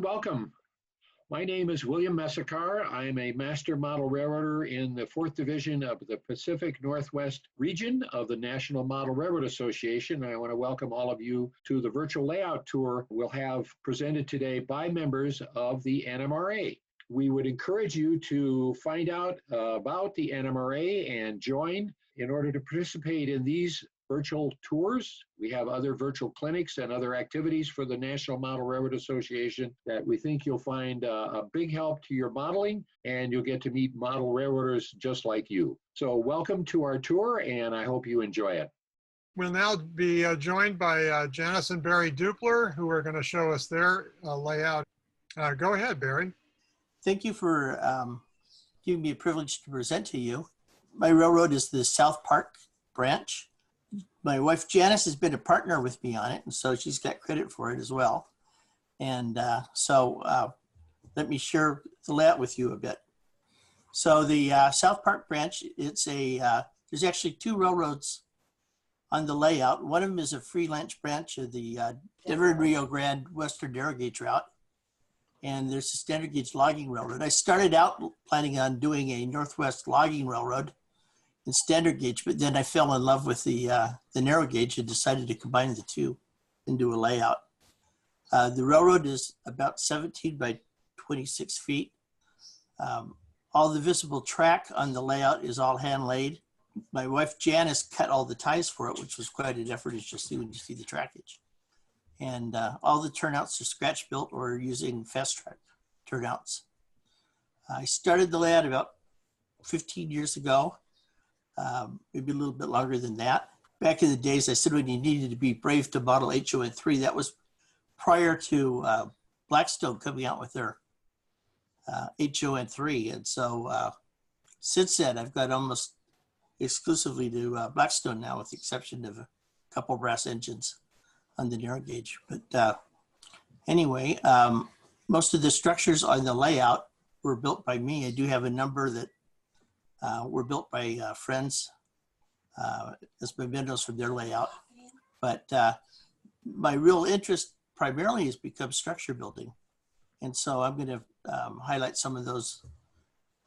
Welcome. My name is William Messakar. I am a master model railroader in the 4th Division of the Pacific Northwest region of the National Model Railroad Association. I want to welcome all of you to the virtual layout tour we'll have presented today by members of the NMRA. We would encourage you to find out about the NMRA and join in order to participate in these virtual tours. We have other virtual clinics and other activities for the National Model Railroad Association that we think you'll find a big help to your modeling, and you'll get to meet model railroaders just like you. So welcome to our tour, and I hope you enjoy it. We'll now be joined by Janice and Barry Dupler, who are going to show us their layout. Go ahead, Barry. Thank you for giving me a privilege to present to you. My railroad is the South Park branch. My wife Janice has been a partner with me on it, and so she's got credit for it as well. And let me share the layout with you a bit. So the South Park branch, it's there's actually 2 railroads on the layout. One of them is a freelance branch of the Denver and Rio Grande Western narrow gauge route, and there's a standard gauge logging railroad. I started out planning on doing a Northwest logging railroad in standard gauge, but then I fell in love with the narrow gauge and decided to combine the 2 into a layout. The railroad is about 17 by 26 feet. All the visible track on the layout is all hand laid. My wife Janice cut all the ties for it, which was quite an effort, as you'll see when you see the trackage. And all the turnouts are scratch built or using fast track turnouts. I started the layout about 15 years ago. Maybe a little bit longer than that. Back in the days, I said when you needed to be brave to model HOn3, that was prior to Blackstone coming out with their HOn3. And so since then, I've got almost exclusively to Blackstone now, with the exception of a couple brass engines on the narrow gauge. But anyway, most of the structures on the layout were built by me. I do have a number that were built by friends as mementos from their layout. But my real interest primarily has become structure building. And so I'm going to highlight some of those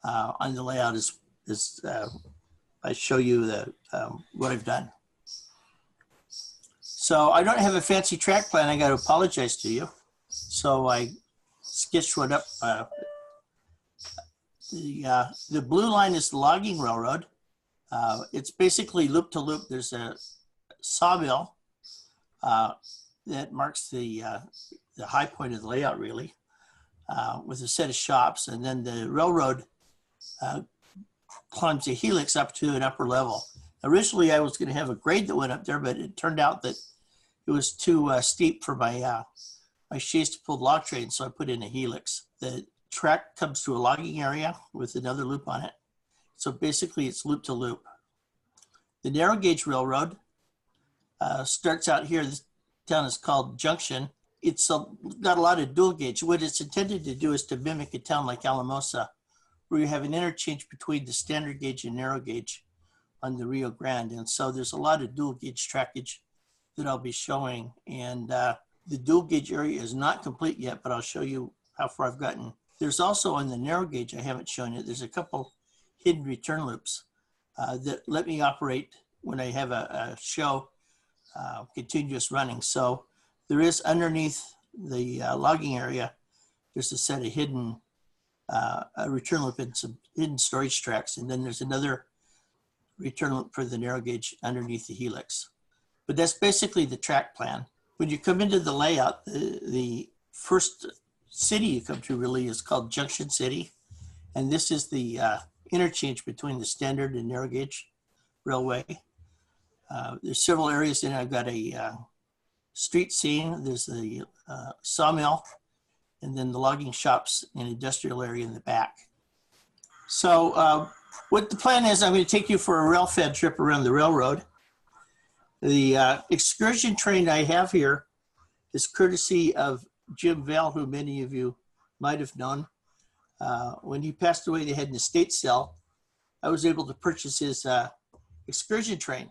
on the layout as I show you what I've done. So I don't have a fancy track plan. I got to apologize to you. So I sketched one up. The blue line is the logging railroad. It's basically loop to loop. There's a sawmill that marks the high point of the layout, really, with a set of shops. And then the railroad climbs a helix up to an upper level. Originally, I was going to have a grade that went up there, but it turned out that it was too steep for my chaise to pull log train, so I put in a helix. The track comes to a logging area with another loop on it. So basically it's loop to loop. The narrow gauge railroad starts out here. This town is called Junction. It's got a lot of dual gauge. What it's intended to do is to mimic a town like Alamosa, where you have an interchange between the standard gauge and narrow gauge on the Rio Grande. And so there's a lot of dual gauge trackage that I'll be showing. And the dual gauge area is not complete yet, but I'll show you how far I've gotten. There's also on the narrow gauge, I haven't shown you, there's a couple hidden return loops that let me operate when I have a show continuous running. So there is underneath the logging area, there's a set of hidden return loop and some hidden storage tracks. And then there's another return loop for the narrow gauge underneath the helix. But that's basically the track plan. When you come into the layout, the first city you come to really is called Junction City. And this is the interchange between the standard and narrow gauge railway. There's several areas in it. I've got a street scene. There's the sawmill, and then the logging shops and industrial area in the back. So what the plan is, I'm going to take you for a rail fed trip around the railroad. The excursion train I have here is courtesy of Jim Vail, who many of you might have known. When he passed away, they had an estate sale. I was able to purchase his excursion train.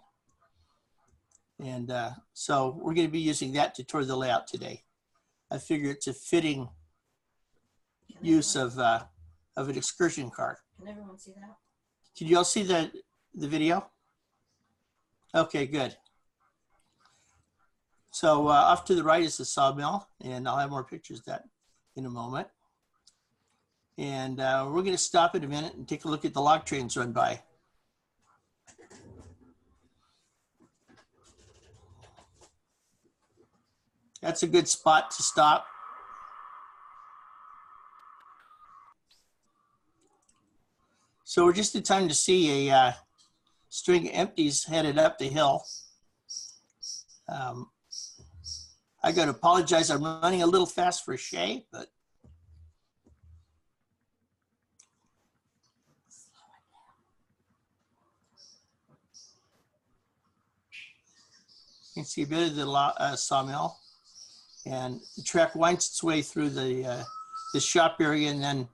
And so we're going to be using that to tour the layout today. I figure it's a fitting use of an excursion car. Can everyone see that? Can you all see the video? Okay, good. So off to the right is the sawmill, and I'll have more pictures of that in a moment. And we're going to stop in a minute and take a look at the log trains run by. That's a good spot to stop. So we're just in time to see a string of empties headed up the hill. I got to apologize. I'm running a little fast for Shay, but you can see a bit of the sawmill, and the track winds its way through the shop area and then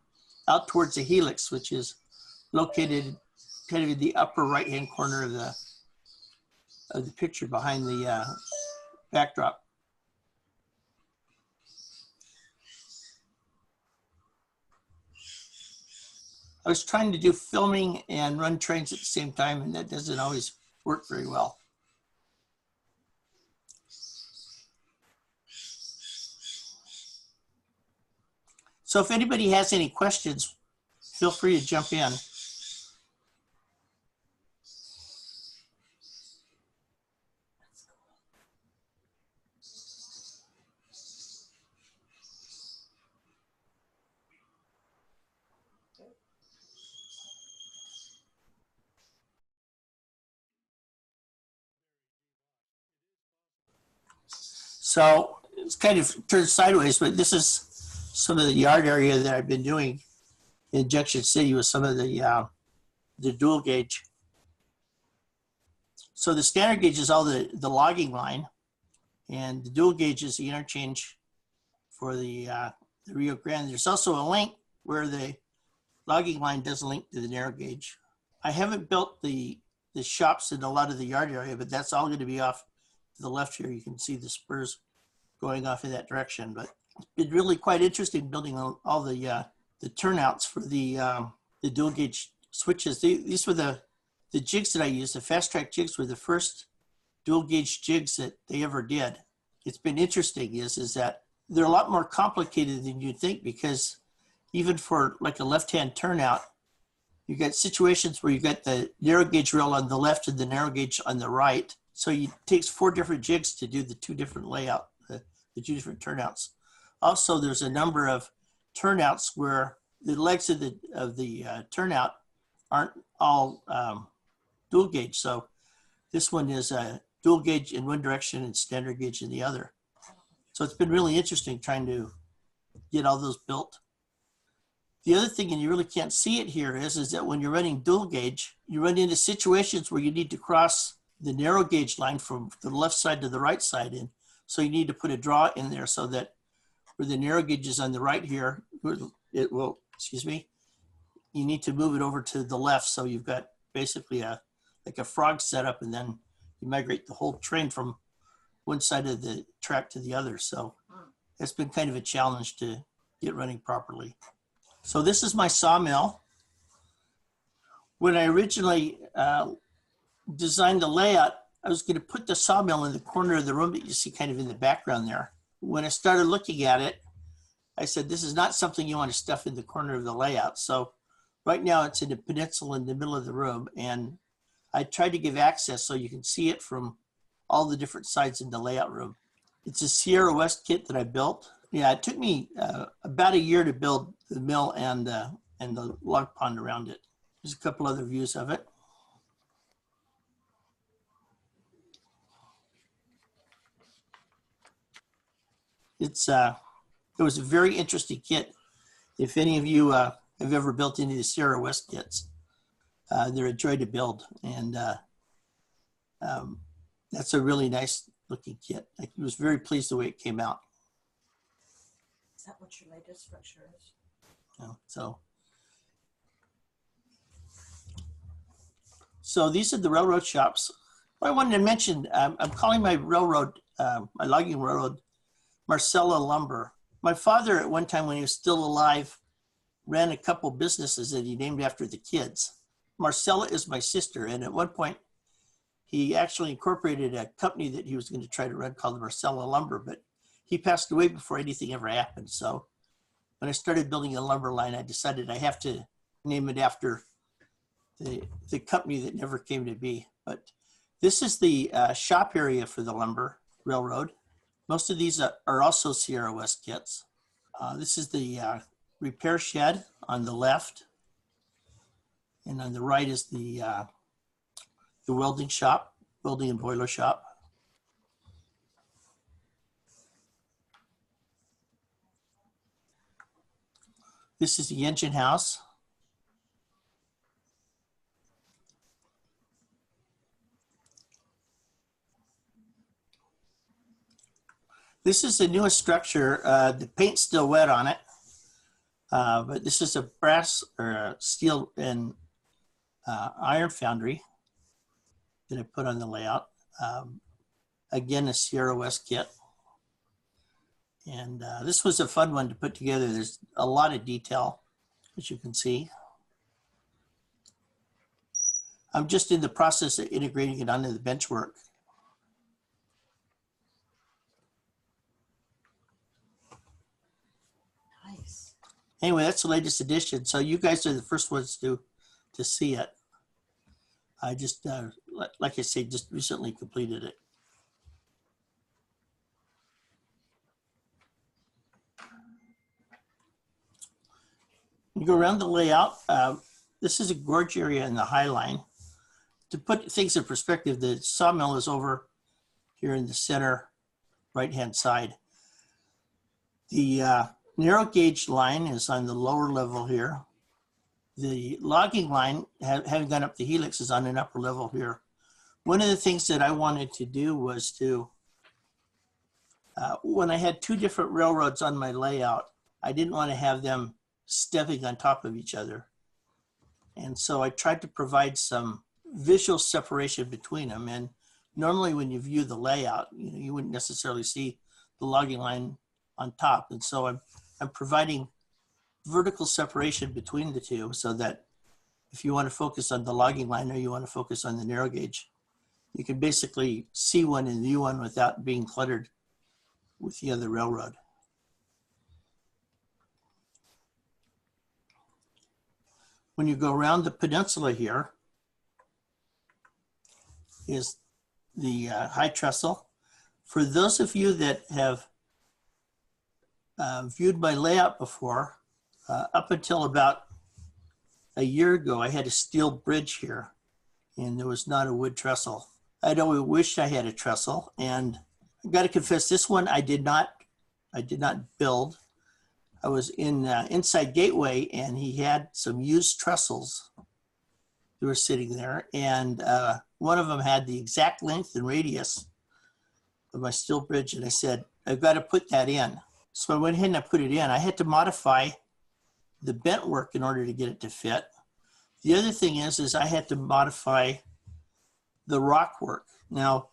out towards the helix, which is located kind of in the upper right-hand corner of the picture behind the backdrop. I was trying to do filming and run trains at the same time, and that doesn't always work very well. So if anybody has any questions, feel free to jump in. So it's kind of turned sideways, but this is some of the yard area that I've been doing in Junction City with some of the dual gauge. So the standard gauge is all the logging line, and the dual gauge is the interchange for the Rio Grande. There's also a link where the logging line does link to the narrow gauge. I haven't built the shops in a lot of the yard area, but that's all going to be off to the left here. You can see the spurs going off in that direction, but it's been really quite interesting building all the turnouts for the dual gauge switches. These were the jigs that I used. The fast track jigs were the first dual gauge jigs that they ever did. It's been interesting is that they're a lot more complicated than you'd think, because even for like a left-hand turnout, you get situations where you got the narrow gauge rail on the left and the narrow gauge on the right. So it takes 4 different jigs to do the 2 different layout, the 2 different turnouts. Also, there's a number of turnouts where the legs of the turnout aren't all dual gauge. So this one is a dual gauge in one direction and standard gauge in the other. So it's been really interesting trying to get all those built. The other thing, and you really can't see it here, is that when you're running dual gauge, you run into situations where you need to cross the narrow gauge line from the left side to the right side in. So you need to put a draw in there so that where the narrow gauge is on the right here, it will, excuse me, you need to move it over to the left. So you've got basically like a frog setup, and then you migrate the whole train from one side of the track to the other. So it's been kind of a challenge to get running properly. So this is my sawmill. When I originally designed the layout, I was going to put the sawmill in the corner of the room that you see kind of in the background there. When I started looking at it, I said, this is not something you want to stuff in the corner of the layout. So right now it's in a peninsula in the middle of the room, and I tried to give access so you can see it from all the different sides in the layout room. It's a Sierra West kit that I built. Yeah, it took me about a year to build the mill and the log pond around it. There's a couple other views of it. It was a very interesting kit. If any of you have ever built any of the Sierra West kits, they're a joy to build, and that's a really nice looking kit. I was very pleased the way it came out. Is that what your latest structure is? So these are the railroad shops. What I wanted to mention, I'm calling my railroad, my logging railroad, Marcella lumber. My father at one time when he was still alive ran a couple businesses that he named after the kids. Marcella is my sister, and at one point he actually incorporated a company that he was going to try to run called Marcella Lumber, but he passed away before anything ever happened. So when I started building a lumber line, I decided I have to name it after the company that never came to be. But this is the shop area for the lumber railroad. Most of these are also Sierra West kits. This is the repair shed on the left. And on the right is the welding shop, welding and boiler shop. This is the engine house. This is the newest structure. The paint's still wet on it, but this is a brass or a steel and iron foundry that I put on the layout. Again, a Sierra West kit. And this was a fun one to put together. There's a lot of detail, as you can see. I'm just in the process of integrating it onto the benchwork. Nice. Anyway, that's the latest edition. So you guys are the first ones to see it. I just, like I say, just recently completed it. You go around the layout. This is a gorge area in the Highline. To put things in perspective, the sawmill is over here in the center right-hand side. The narrow gauge line is on the lower level here. The logging line, having gone up the helix, is on an upper level here. One of the things that I wanted to do was to, when I had two different railroads on my layout, I didn't want to have them stepping on top of each other. And so I tried to provide some visual separation between them. And normally when you view the layout, you wouldn't necessarily see the logging line on top. And so I'm providing vertical separation between the two so that if you want to focus on the logging line or you want to focus on the narrow gauge, you can basically see one and view one without being cluttered with the other railroad. When you go around the peninsula here is the high trestle. For those of you that have viewed my layout before, up until about a year ago, I had a steel bridge here and there was not a wood trestle. I'd always wished I had a trestle, and I got to confess, this one I did not build. I was in Inside Gateway and he had some used trestles that were sitting there, and one of them had the exact length and radius of my steel bridge, and I said, I've got to put that in. So I went ahead and I put it in. I had to modify the bent work in order to get it to fit. The other thing is I had to modify the rock work. Now,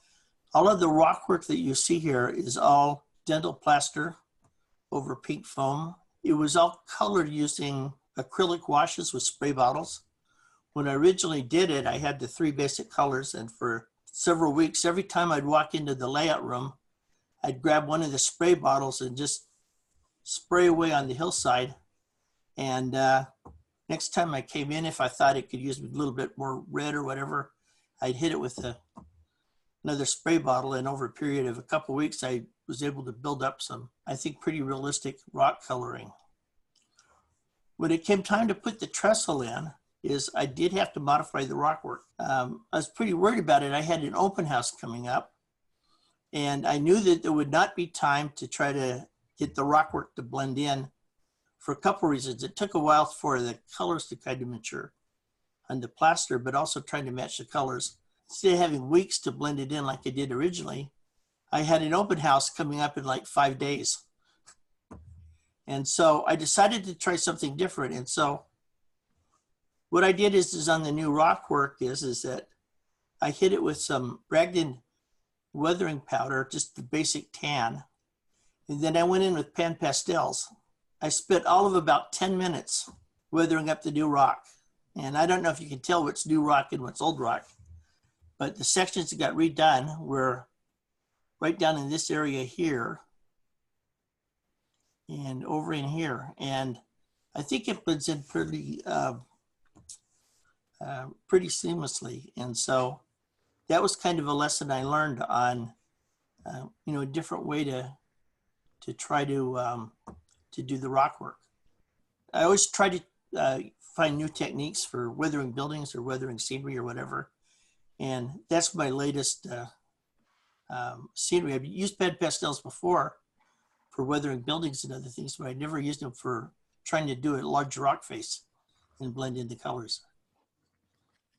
all of the rock work that you see here is all dental plaster over pink foam. It was all colored using acrylic washes with spray bottles. When I originally did it, I had the three basic colors, and for several weeks, every time I'd walk into the layout room, I'd grab one of the spray bottles and just spray away on the hillside. And next time I came in, if I thought it could use a little bit more red or whatever, I'd hit it with another spray bottle. And over a period of a couple of weeks, I was able to build up some, I think, pretty realistic rock coloring. When it came time to put the trestle in, I did have to modify the rock work. I was pretty worried about it. I had an open house coming up, and I knew that there would not be time to try to get the rock work to blend in for a couple reasons. It took a while for the colors to kind of mature on the plaster, but also trying to match the colors. Instead of having weeks to blend it in like I did originally, I had an open house coming up in like 5 days. And so I decided to try something different. And so what I did is on the new rock work is that I hit it with some Bragdon weathering powder, just the basic tan. And then I went in with pan pastels. I spent all of about 10 minutes weathering up the new rock. And I don't know if you can tell what's new rock and what's old rock, but the sections that got redone were right down in this area here and over in here. And I think it blends in pretty seamlessly. And so that was kind of a lesson I learned on, a different way to try to do the rock work. I always try to find new techniques for weathering buildings or weathering scenery or whatever. And that's my latest scenery. I've used bed pastels before for weathering buildings and other things, but I never used them for trying to do a large rock face and blend in the colors.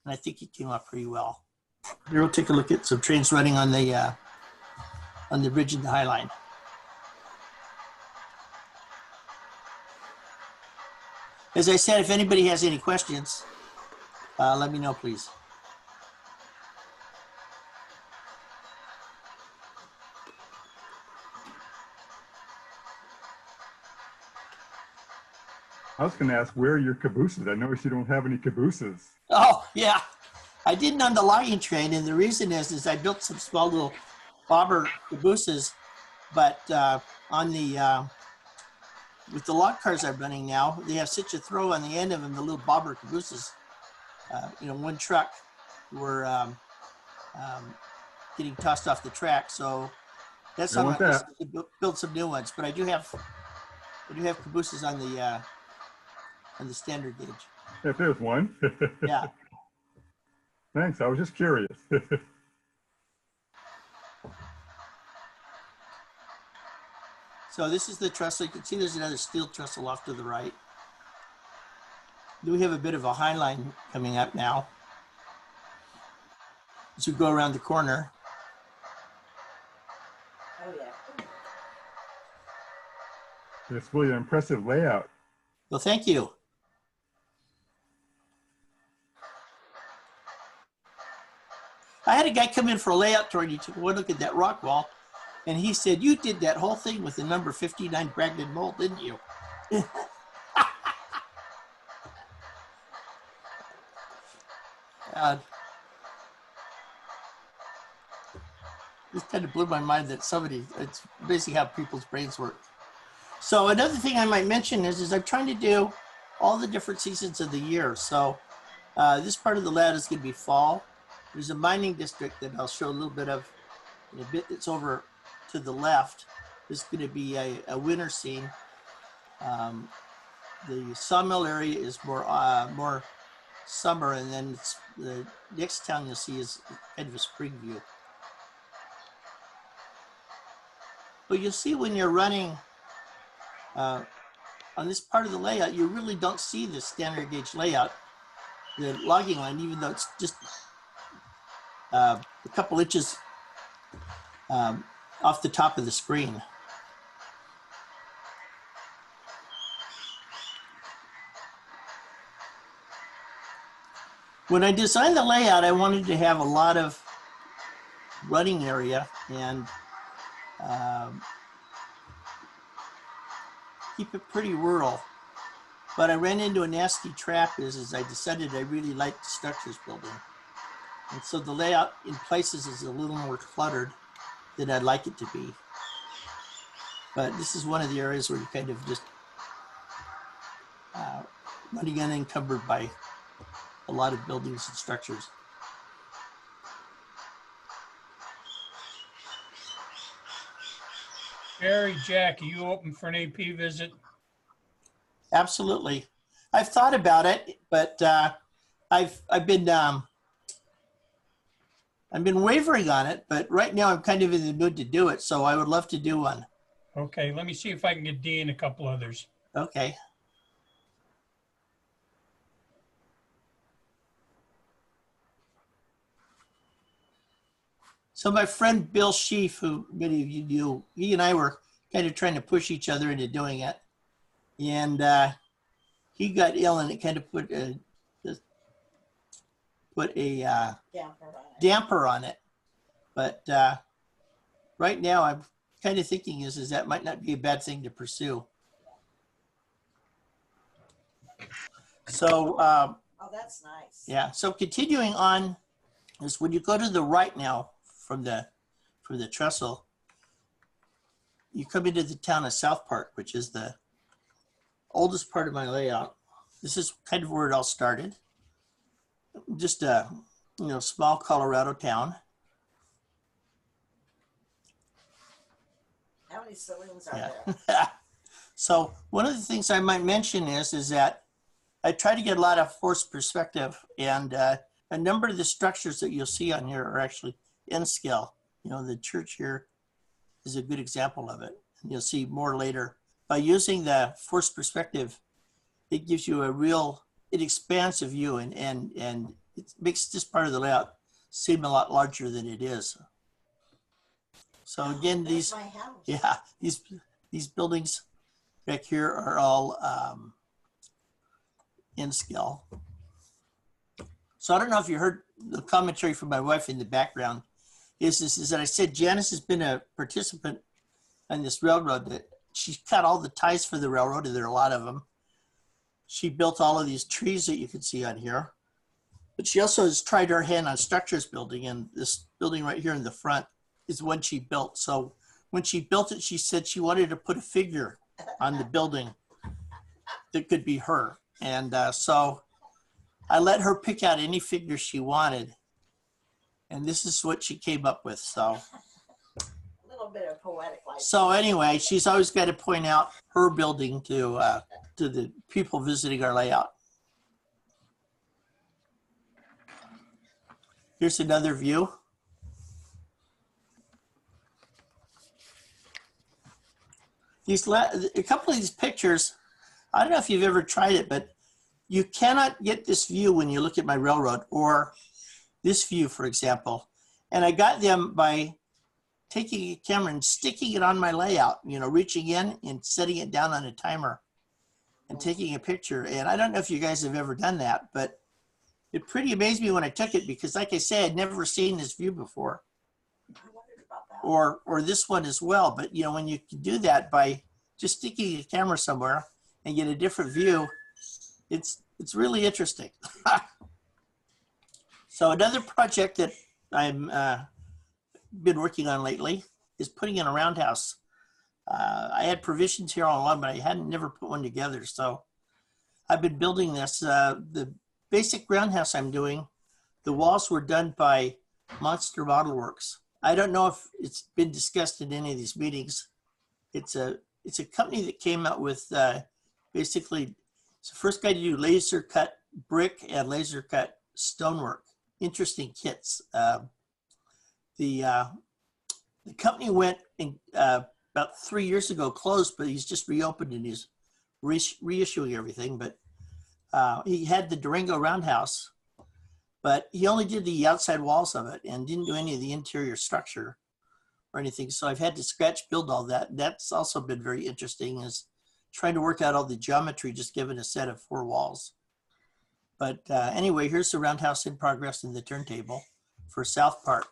And I think it came out pretty well. Here we'll take a look at some trains running on the bridge in the Highline. As I said, if anybody has any questions, let me know, please. I was going to ask, where are your cabooses? I noticed you don't have any cabooses. Oh, yeah. I didn't on the logging train, and the reason is I built some small little bobber cabooses, but on the with the log cars I'm running now, they have such a throw on the end of them, the little bobber cabooses. One truck were getting tossed off the track, so that's on my list to build some new ones. But I do have cabooses on the standard gauge. If there's one. Yeah. Thanks. I was just curious. So this is the trestle. You can see there's another steel trestle off to the right. We have a bit of a Highline coming up now as we go around the corner. Oh, yeah. It's really an impressive layout. Well, thank you. I had a guy come in for a layout tour and he took one look at that rock wall and he said, "You did that whole thing with the number 59 Bragdon mold, didn't you?" This kind of blew my mind that it's basically how people's brains work. So another thing I might mention is I'm trying to do all the different seasons of the year. So this part of the layout is going to be fall. There's a mining district that I'll show a little bit of in a bit that's over to the left. There's going to be a winter scene. The Sawmill area is more summer, and then the next town you'll see is kind of a spring view. But you'll see when you're running on this part of the layout, you really don't see the standard gauge layout, the logging line, even though it's just a couple inches off the top of the screen. When I designed the layout, I wanted to have a lot of running area and keep it pretty rural. But I ran into a nasty trap is I decided I really liked the structures building. And so the layout in places is a little more cluttered than I'd like it to be. But this is one of the areas where you kind of just running unencumbered by a lot of buildings and structures. Barry, Jack, are you open for an AP visit? Absolutely. I've thought about it, but I've been wavering on it, but right now I'm kind of in the mood to do it, so I would love to do one. Okay, let me see if I can get Dee and a couple others. Okay. So my friend Bill Sheaf, who many of you knew, he and I were kind of trying to push each other into doing it. And he got ill and it kind of put a damper on it. But right now I'm kind of thinking is that might not be a bad thing to pursue. So Oh, that's nice. yeah, so continuing on is when you go to the right now from the trestle, you come into the town of South Park, which is the oldest part of my layout. This is kind of where it all started. Just a small Colorado town. How many saloons are Yeah. there? So one of the things I might mention is that I try to get a lot of forced perspective, and a number of the structures that you'll see on here are actually in scale. The church here is a good example of it. And you'll see more later. By using the forced perspective, it gives you it expands the view and it makes this part of the layout seem a lot larger than it is. So again, That's my house. these buildings back here are all in scale. So I don't know if you heard the commentary from my wife in the background. Is that I said Janice has been a participant on this railroad. That she cut all the ties for the railroad, and there are a lot of them. She built all of these trees that you can see on here. But she also has tried her hand on structures building, and this building right here in the front is one she built. So when she built it, she said she wanted to put a figure on the building that could be her. And so I let her pick out any figure she wanted. And this is what she came up with. So A little bit of poetic license. so anyway, she's always got to point out her building to the people visiting our layout. Here's another view. A couple of these pictures, I don't know if you've ever tried it, but you cannot get this view when you look at my railroad, or this view, for example. And I got them by taking a camera and sticking it on my layout, reaching in and setting it down on a timer and taking a picture. And I don't know if you guys have ever done that, but it pretty amazed me when I took it, because like I say, I'd never seen this view before, I wondered about that. or this one as well. But when you can do that by just sticking a camera somewhere and get a different view, it's really interesting. So another project that I'm been working on lately is putting in a roundhouse. I had provisions here on one, but I hadn't never put one together. So I've been building this. The basic roundhouse I'm doing, the walls were done by Monster Model Works. I don't know if it's been discussed in any of these meetings. It's a company that came out with basically, it's the first guy to do laser cut brick and laser cut stonework. Interesting kits. The company went in, about 3 years ago, closed, but he's just reopened and he's reissuing everything. But he had the Durango Roundhouse, but he only did the outside walls of it and didn't do any of the interior structure or anything. So I've had to scratch build all that. That's also been very interesting, is trying to work out all the geometry just given a set of 4 walls. But anyway, here's the roundhouse in progress in the turntable for South Park.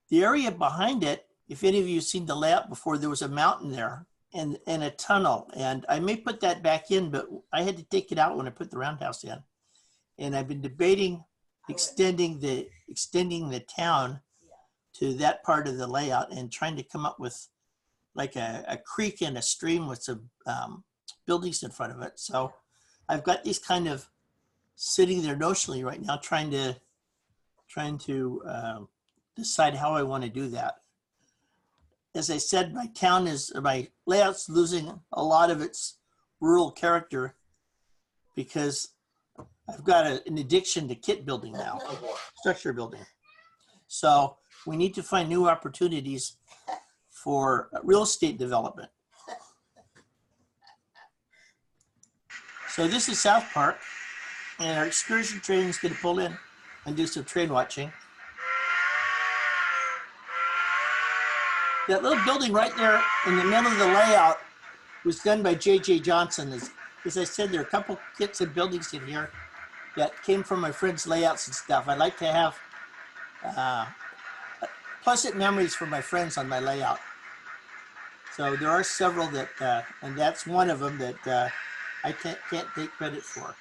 The area behind it, if any of you have seen the layout before, there was a mountain there and a tunnel. And I may put that back in, but I had to take it out when I put the roundhouse in. And I've been debating extending the town to that part of the layout and trying to come up with like a creek and a stream with some buildings in front of it. So I've got these kind of sitting there notionally right now, trying to decide how I want to do that. As I said, my layout's losing a lot of its rural character because I've got an addiction to kit building now, structure building. So we need to find new opportunities for real estate development. So this is South Park, and our excursion train is going to pull in and do some train watching. That little building right there in the middle of the layout was done by J.J. Johnson. As I said, there are a couple kits and buildings in here that came from my friends' layouts and stuff. I like to have pleasant memories for my friends on my layout. So there are several that, and that's one of them that I can't take credit for.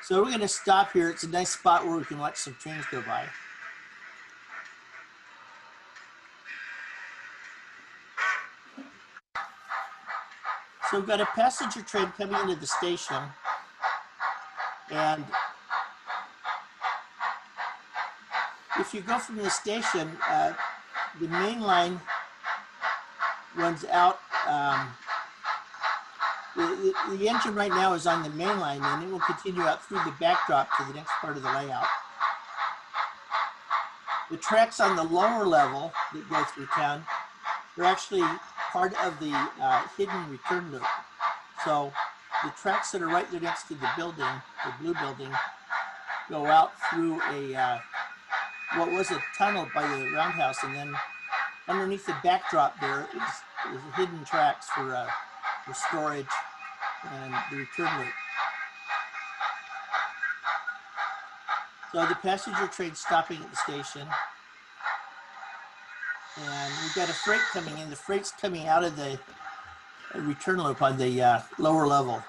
So we're going to stop here. It's a nice spot where we can watch some trains go by. So we've got a passenger train coming into the station, and if you go from the station, the main line runs out. The engine right now is on the main line, and it will continue out through the backdrop to the next part of the layout. The tracks on the lower level that go through town are actually part of the hidden return loop. So the tracks that are right there next to the building, the blue building, go out through a what was a tunnel by the Roundhouse, and then underneath the backdrop there is hidden tracks for storage and the return loop. So the passenger train's stopping at the station, and we've got a freight coming in. The freight's coming out of the return loop on the lower level.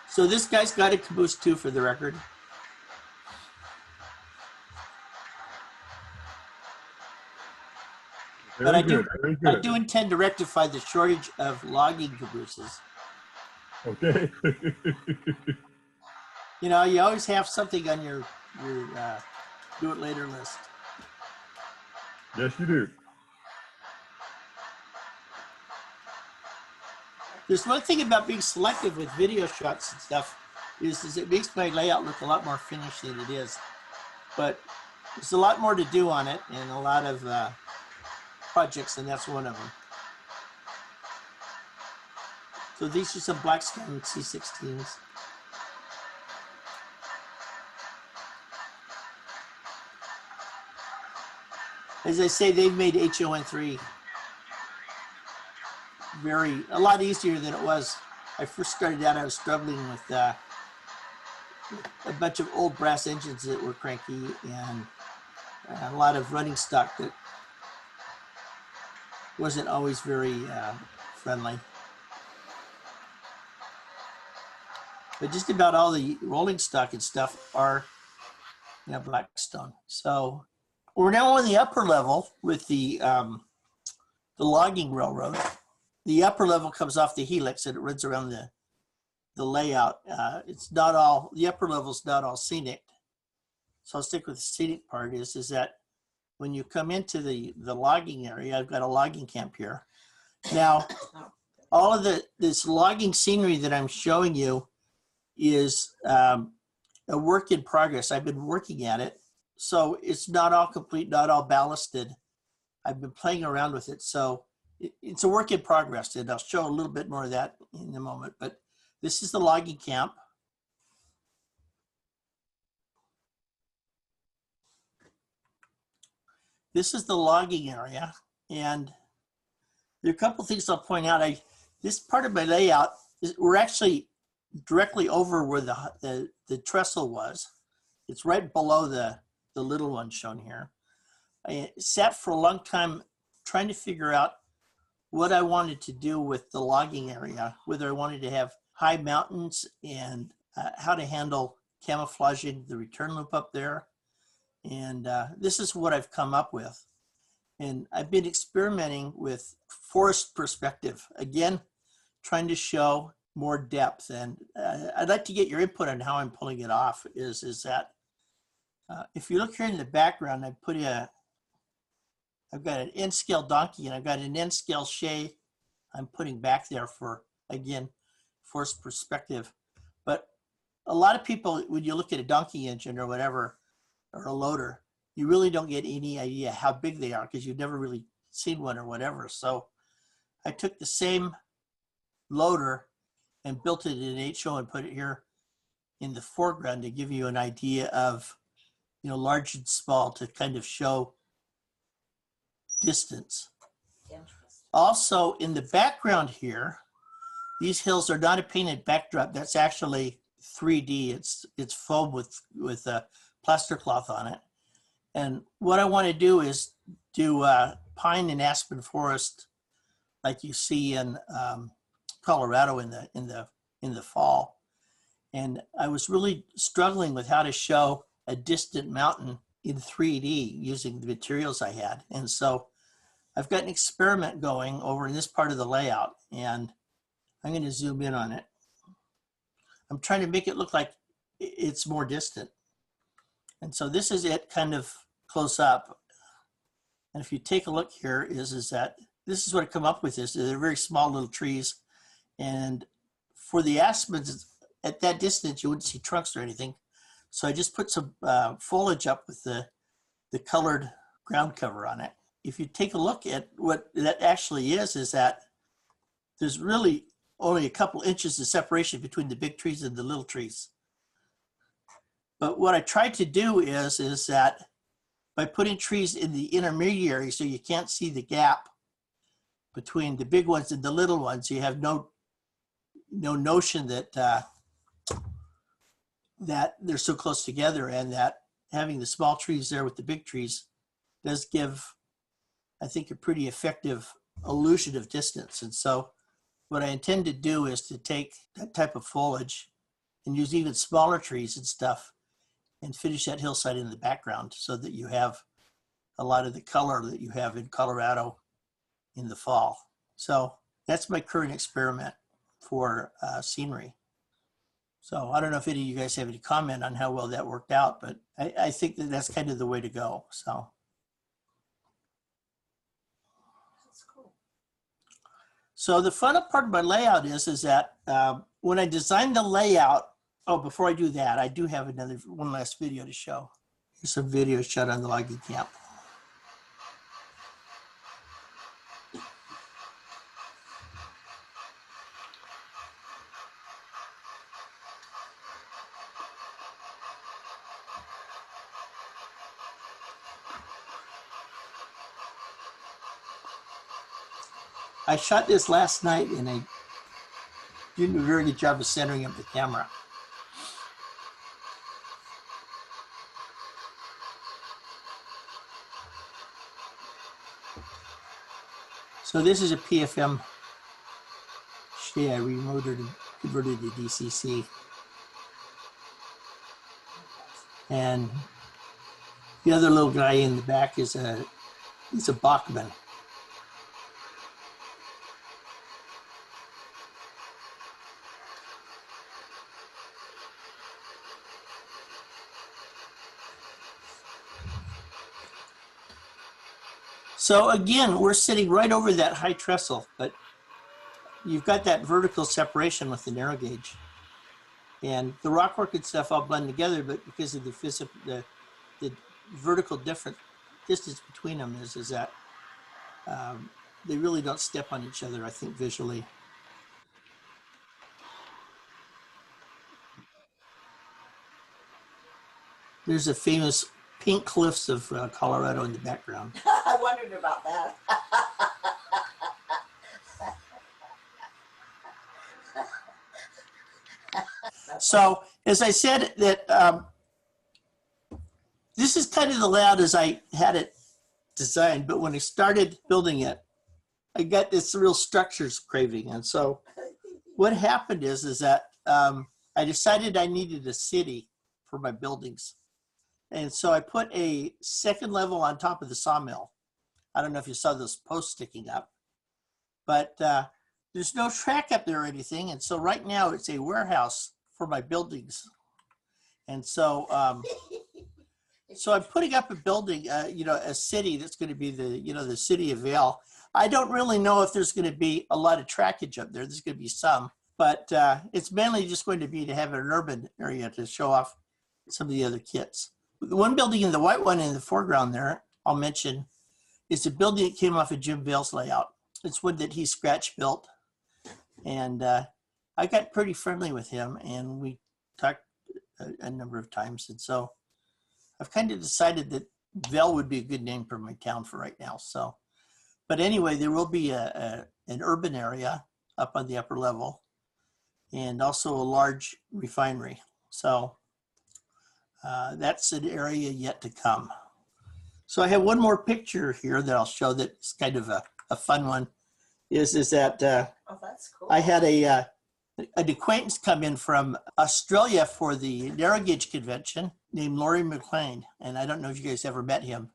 So this guy's got a caboose too, for the record. But I do intend to rectify the shortage of logging cabooses. Okay. You know, you always have something on your do it later list. Yes, you do. There's one thing about being selective with video shots and stuff is it makes my layout look a lot more finished than it is. But there's a lot more to do on it and a lot of projects, and that's one of them. So these are some Blackstone C16s. As I say, they've made HOn3 a lot easier than it was. I first started out, I was struggling with a bunch of old brass engines that were cranky and a lot of running stock that wasn't always very friendly. But just about all the rolling stock and stuff are, you know, Blackstone. So we're now on the upper level with the logging railroad. The upper level comes off the helix and it runs around the layout. It's not all, the upper level's not all scenic. So I'll stick with the scenic part is that when you come into the logging area, I've got a logging camp here. Now, all of this logging scenery that I'm showing you is a work in progress. I've been working at it. So it's not all complete, not all ballasted. I've been playing around with it. So it's a work in progress, and I'll show a little bit more of that in a moment. But this is the logging camp. This is the logging area, and there are a couple things I'll point out. This part of my layout we're actually directly over where the trestle was. It's right below the little one shown here. I sat for a long time trying to figure out what I wanted to do with the logging area, whether I wanted to have high mountains and how to handle camouflaging the return loop up there. And this is what I've come up with. And I've been experimenting with forest perspective. Again, trying to show more depth. And I'd like to get your input on how I'm pulling it off is that if you look here in the background, I've got an N-scale donkey and I've got an N-scale shay I'm putting back there for, again, forest perspective. But a lot of people, when you look at a donkey engine or whatever, or a loader, you really don't get any idea how big they are because you've never really seen one or whatever. So I took the same loader and built it in HO and put it here in the foreground to give you an idea of, you know, large and small to kind of show distance. Interesting. Also in the background here, these hills are not a painted backdrop. That's actually 3D. It's foam with a plaster cloth on it. And what I want to do is do pine and aspen forest like you see in Colorado in the fall. And I was really struggling with how to show a distant mountain in 3D using the materials I had. And so I've got an experiment going over in this part of the layout, and I'm going to zoom in on it. I'm trying to make it look like it's more distant. And so this is it kind of close up. And if you take a look here is that this is what I come up with is they're very small little trees. And for the aspens at that distance, you wouldn't see trunks or anything. So I just put some foliage up with the colored ground cover on it. If you take a look at what that actually is that there's really only a couple inches of separation between the big trees and the little trees. But what I tried to do is that by putting trees in the intermediary so you can't see the gap between the big ones and the little ones, you have no notion that that they're so close together, and that having the small trees there with the big trees does give, I think, a pretty effective illusion of distance. And so what I intend to do is to take that type of foliage and use even smaller trees and stuff and finish that hillside in the background so that you have a lot of the color that you have in Colorado in the fall. So that's my current experiment for scenery. So I don't know if any of you guys have any comment on how well that worked out, but I think that that's kind of the way to go. So. That's cool. So the fun part of my layout is that when I designed the layout, oh, before I do that, I do have one last video to show. Here's some video shot on the logging camp. I shot this last night and I did a very good job of centering up the camera. So this is a PFM shade I remoted and converted to DCC. And the other little guy in the back is he's a Bachman. So again, we're sitting right over that high trestle, but you've got that vertical separation with the narrow gauge. And the rockwork and stuff all blend together, but because of the vertical different distance between them is that they really don't step on each other, I think, visually. There's a famous pink cliffs of Colorado in the background. I wondered about that. So as I said, that this is kind of the layout as I had it designed, but when I started building it, I got this real structures craving. And so what happened is that I decided I needed a city for my buildings. And so I put a second level on top of the sawmill. I don't know if you saw those posts sticking up, but there's no track up there or anything. And so right now it's a warehouse for my buildings. And so, so I'm putting up a building, a city that's going to be the city of Vail. I don't really know if there's going to be a lot of trackage up there. There's going to be some, but it's mainly just going to be to have an urban area to show off some of the other kits. The one building in the white one in the foreground there, I'll mention, is a building that came off of Jim Vail's layout. It's one that he scratch built. And I got pretty friendly with him, and we talked a number of times. And so I've kind of decided that Vail would be a good name for my town for right now. So, but anyway, there will be an urban area up on the upper level, and also a large refinery. So that's an area yet to come. So I have one more picture here that I'll show that's kind of a fun one. Is that Oh, that's cool. I had an acquaintance come in from Australia for the narrow gauge convention named Laurie McLean. And I don't know if you guys ever met him,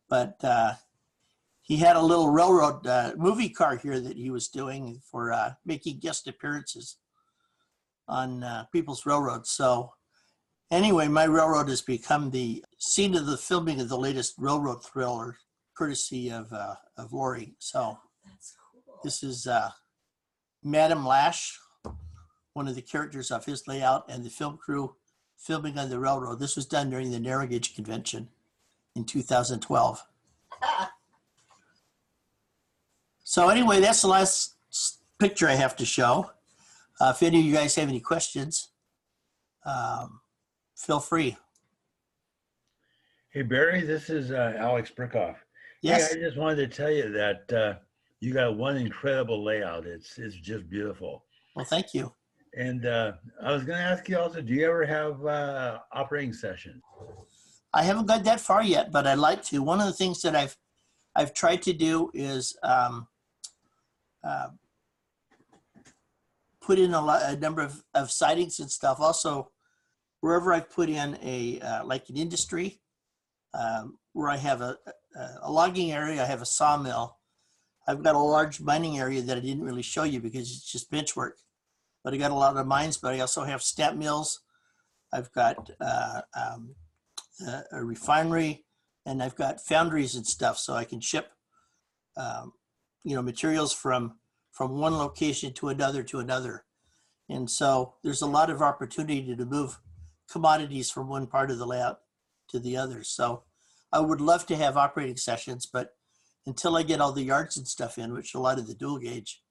but he had a little railroad movie car here that he was doing for making guest appearances on people's railroads. So anyway, my railroad has become the scene of the filming of the latest railroad thriller, courtesy of Laurie. So That's cool. this is Madam Lash, one of the characters of his layout, and the film crew filming on the railroad. This was done during the narrow gauge convention in 2012. So anyway, that's the last picture I have to show. If any of you guys have any questions, feel free. Hey, Barry, this is Alex Brickoff. Yes. Hey, I just wanted to tell you that you got one incredible layout. It's just beautiful. Well, thank you. And I was going to ask you also, do you ever have operating sessions? I haven't got that far yet, but I'd like to. One of the things that I've tried to do is put in a number of sightings and stuff. Also, wherever I've put in like an industry, where I have a logging area, I have a sawmill. I've got a large mining area that I didn't really show you because it's just bench work. But I got a lot of mines, but I also have stamp mills. I've got a refinery, and I've got foundries and stuff, so I can ship, materials from one location to another. And so there's a lot of opportunity to move commodities from one part of the layout to the other. So I would love to have operating sessions, but until I get all the yards and stuff in, which a lot of the dual gauge,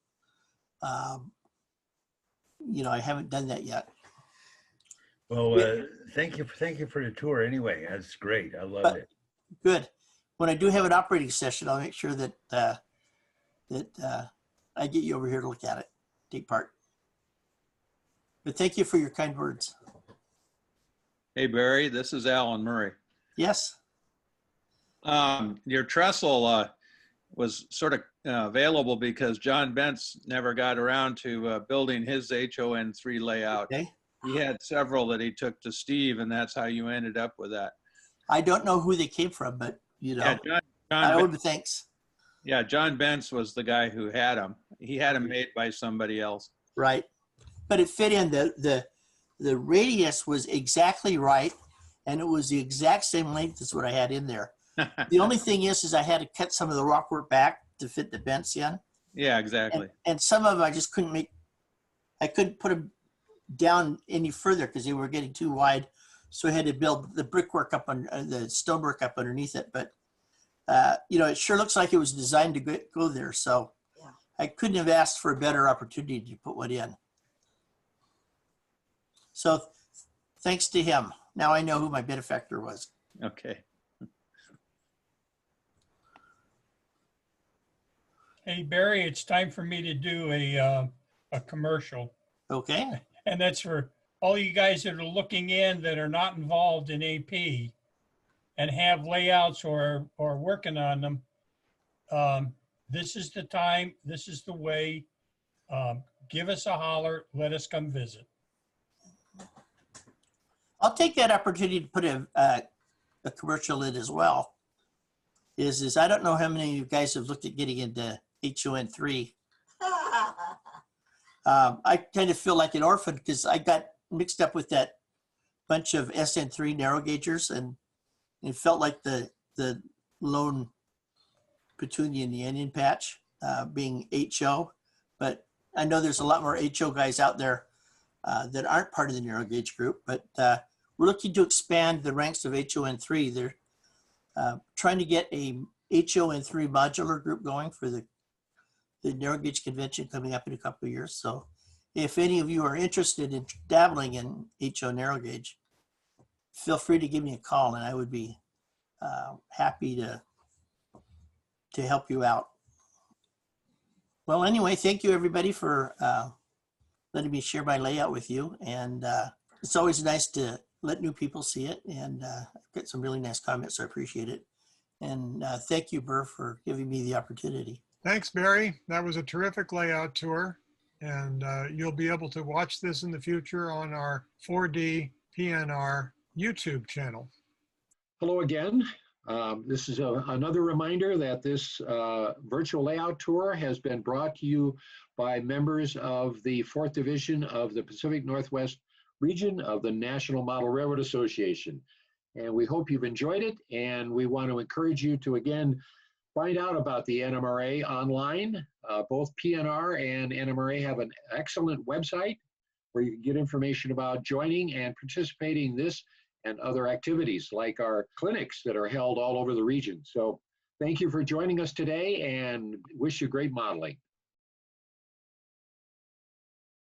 I haven't done that yet. Well, thank you for the tour anyway. That's great. I loved it. Good. When I do have an operating session, I'll make sure that I get you over here to look at it, take part. But thank you for your kind words. Hey, Barry, this is Alan Murray. Yes. Your trestle was sort of available because John Bentz never got around to building his HOn3 layout. Okay. He had several that he took to Steve, and that's how you ended up with that. I don't know who they came from, but Yeah, I owe him thanks. Yeah, John Bentz was the guy who had them. He had them made by somebody else. Right. But it fit in. The radius was exactly right, and it was the exact same length as what I had in there. The only thing is I had to cut some of the rock work back to fit the bents in. Yeah, exactly. And some of them I just couldn't I couldn't put them down any further because they were getting too wide. So I had to build the brickwork up on the stonework up underneath it. But, it sure looks like it was designed to go there. So Yeah. I couldn't have asked for a better opportunity to put one in. So thanks to him. Now I know who my benefactor was. Okay. Hey, Barry, it's time for me to do a commercial. Okay. And that's for all you guys that are looking in that are not involved in AP and have layouts or working on them. This is the time, this is the way. Give us a holler, let us come visit. I'll take that opportunity to put a commercial in as well. Is I don't know how many of you guys have looked at getting into HOn3. I kind of feel like an orphan because I got mixed up with that bunch of SN3 narrow gaugers, and it felt like the lone petunia in the onion patch, being HO. But I know there's a lot more HO guys out there that aren't part of the narrow gauge group. But we're looking to expand the ranks of HOn3. They're trying to get a HOn3 modular group going for the narrow gauge convention coming up in a couple of years. So if any of you are interested in dabbling in HO narrow gauge, feel free to give me a call and I would be happy to help you out. Well, anyway, thank you everybody for letting me share my layout with you. And it's always nice to let new people see it. And I've got some really nice comments, so I appreciate it. And thank you, Burr, for giving me the opportunity. Thanks, Barry. That was a terrific layout tour. And you'll be able to watch this in the future on our 4D PNR YouTube channel. Hello again. This is another reminder that this virtual layout tour has been brought to you by members of the 4th Division of the Pacific Northwest region of the National Model Railroad Association. And we hope you've enjoyed it. And we want to encourage you to, again, find out about the NMRA online. Both PNR and NMRA have an excellent website where you can get information about joining and participating in this and other activities like our clinics that are held all over the region. So thank you for joining us today and wish you great modeling.